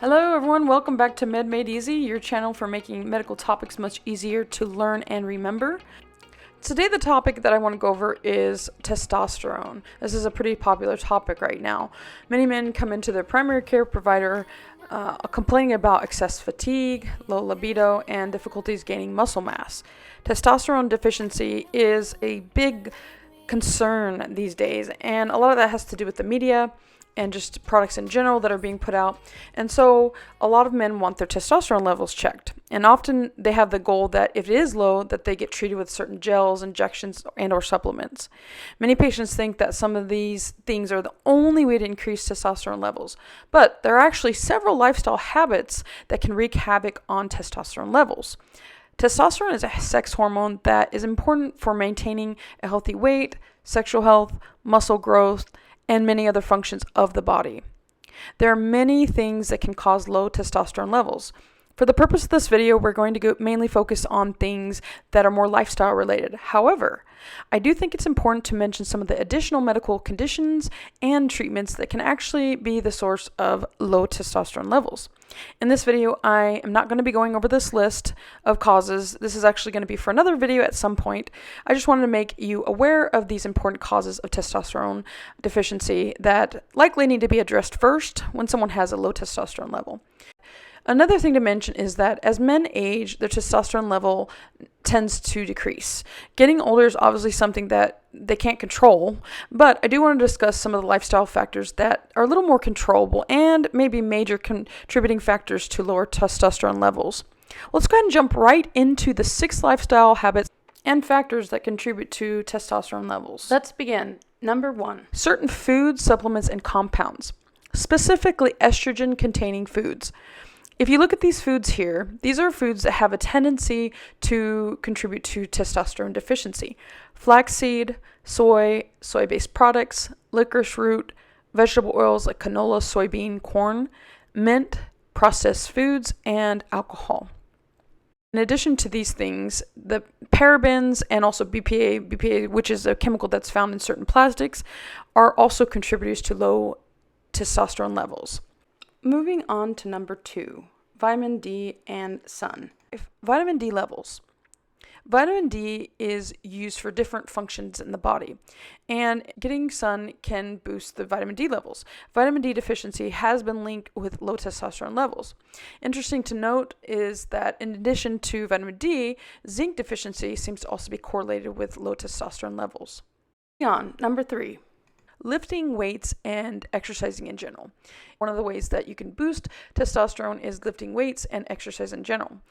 Hello everyone, welcome back to Med Made Easy, your channel for making medical topics much easier to learn and remember. Today the topic that I want to go over is testosterone. This is a pretty popular topic right now. Many men come into their primary care provider complaining about excess fatigue, low libido, and difficulties gaining muscle mass. Testosterone deficiency is a big concern these days, and a lot of that has to do with the media and just products in general that are being put out. And so a lot of men want their testosterone levels checked. And often they have the goal that if it is low, that they get treated with certain gels, injections, and or supplements. Many patients think that some of these things are the only way to increase testosterone levels. But there are actually several lifestyle habits that can wreak havoc on testosterone levels. Testosterone is a sex hormone that is important for maintaining a healthy weight, sexual health, muscle growth, and many other functions of the body. There are many things that can cause low testosterone levels. For the purpose of this video, we're going to mainly focus on things that are more lifestyle related. However, I do think it's important to mention some of the additional medical conditions and treatments that can actually be the source of low testosterone levels. In this video, I am not going to be going over this list of causes. This is actually going to be for another video at some point. I just wanted to make you aware of these important causes of testosterone deficiency that likely need to be addressed first when someone has a low testosterone level. Another thing to mention is that as men age, their testosterone level tends to decrease. Getting older is obviously something that they can't control, but I do want to discuss some of the lifestyle factors that are a little more controllable and maybe major contributing factors to lower testosterone levels. Let's go ahead and jump right into the 6 lifestyle habits and factors that contribute to testosterone levels. Let's begin. Number 1, certain foods, supplements, and compounds, specifically estrogen-containing foods. If you look at these foods here, these are foods that have a tendency to contribute to testosterone deficiency. Flaxseed, soy, soy-based products, licorice root, vegetable oils like canola, soybean, corn, mint, processed foods, and alcohol. In addition to these things, the parabens and also BPA, which is a chemical that's found in certain plastics, are also contributors to low testosterone levels. Moving on to number 2, vitamin D and sun. Vitamin D levels. Vitamin D is used for different functions in the body, and getting sun can boost the vitamin D levels. Vitamin D deficiency has been linked with low testosterone levels. Interesting to note is that in addition to vitamin D, zinc deficiency seems to also be correlated with low testosterone levels. Moving on, number 3. Lifting weights and exercising in general. One of the ways that you can boost testosterone is lifting weights and exercise in general.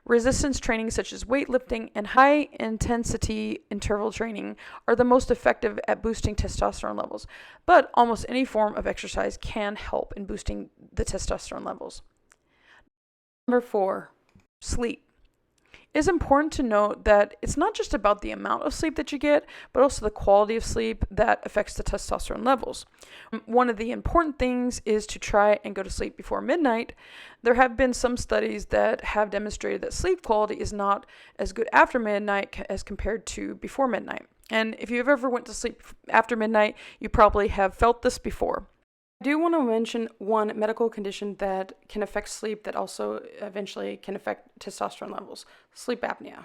Resistance training such as weightlifting and high intensity interval training are the most effective at boosting testosterone levels, but almost any form of exercise can help in boosting the testosterone levels. Number 4, sleep. It is important to note that it's not just about the amount of sleep that you get, but also the quality of sleep that affects the testosterone levels. One of the important things is to try and go to sleep before midnight. There have been some studies that have demonstrated that sleep quality is not as good after midnight as compared to before midnight. And if you've ever went to sleep after midnight, you probably have felt this before. I do want to mention one medical condition that can affect sleep that also eventually can affect testosterone levels: sleep apnea.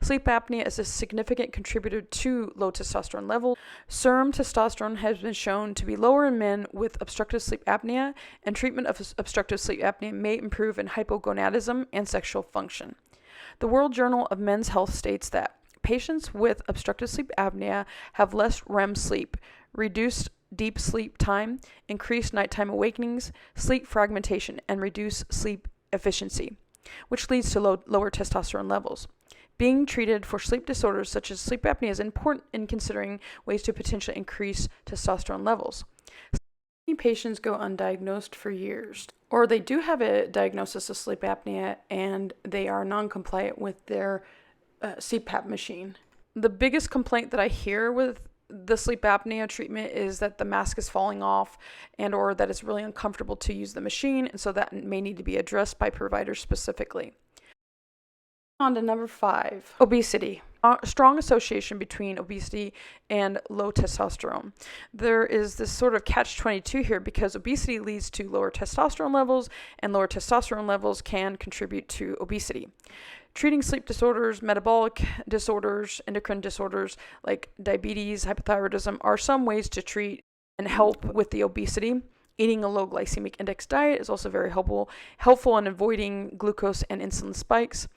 Sleep apnea is a significant contributor to low testosterone level. Serum testosterone has been shown to be lower in men with obstructive sleep apnea, and treatment of obstructive sleep apnea may improve in hypogonadism and sexual function. The World Journal of Men's Health states that patients with obstructive sleep apnea have less REM sleep, reduced deep sleep time, increased nighttime awakenings, sleep fragmentation, and reduced sleep efficiency, which leads to lower testosterone levels. Being treated for sleep disorders such as sleep apnea is important in considering ways to potentially increase testosterone levels. Many patients go undiagnosed for years, or they do have a diagnosis of sleep apnea and they are non-compliant with their CPAP machine. The biggest complaint that I hear with the sleep apnea treatment is that the mask is falling off and or that it's really uncomfortable to use the machine, and so that may need to be addressed by providers specifically. On to number 5, obesity. A strong association between obesity and low testosterone. There is this sort of catch-22 here because obesity leads to lower testosterone levels, and lower testosterone levels can contribute to obesity. Treating sleep disorders, metabolic disorders, endocrine disorders like diabetes, hypothyroidism are some ways to treat and help with the obesity. Eating a low glycemic index diet is also very helpful in avoiding glucose and insulin spikes.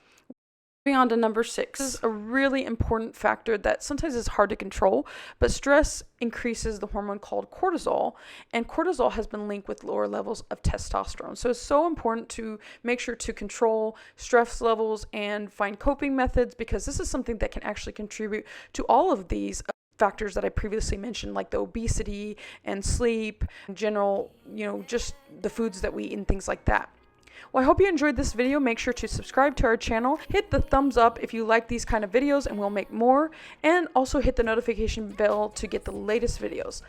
Moving on to number 6. This is a really important factor that sometimes is hard to control, but stress increases the hormone called cortisol, and cortisol has been linked with lower levels of testosterone. So it's so important to make sure to control stress levels and find coping methods, because this is something that can actually contribute to all of these factors that I previously mentioned, like the obesity and sleep, in general, just the foods that we eat and things like that. Well, I hope you enjoyed this video. Make sure to subscribe to our channel. Hit the thumbs up if you like these kind of videos, and we'll make more. And also hit the notification bell to get the latest videos.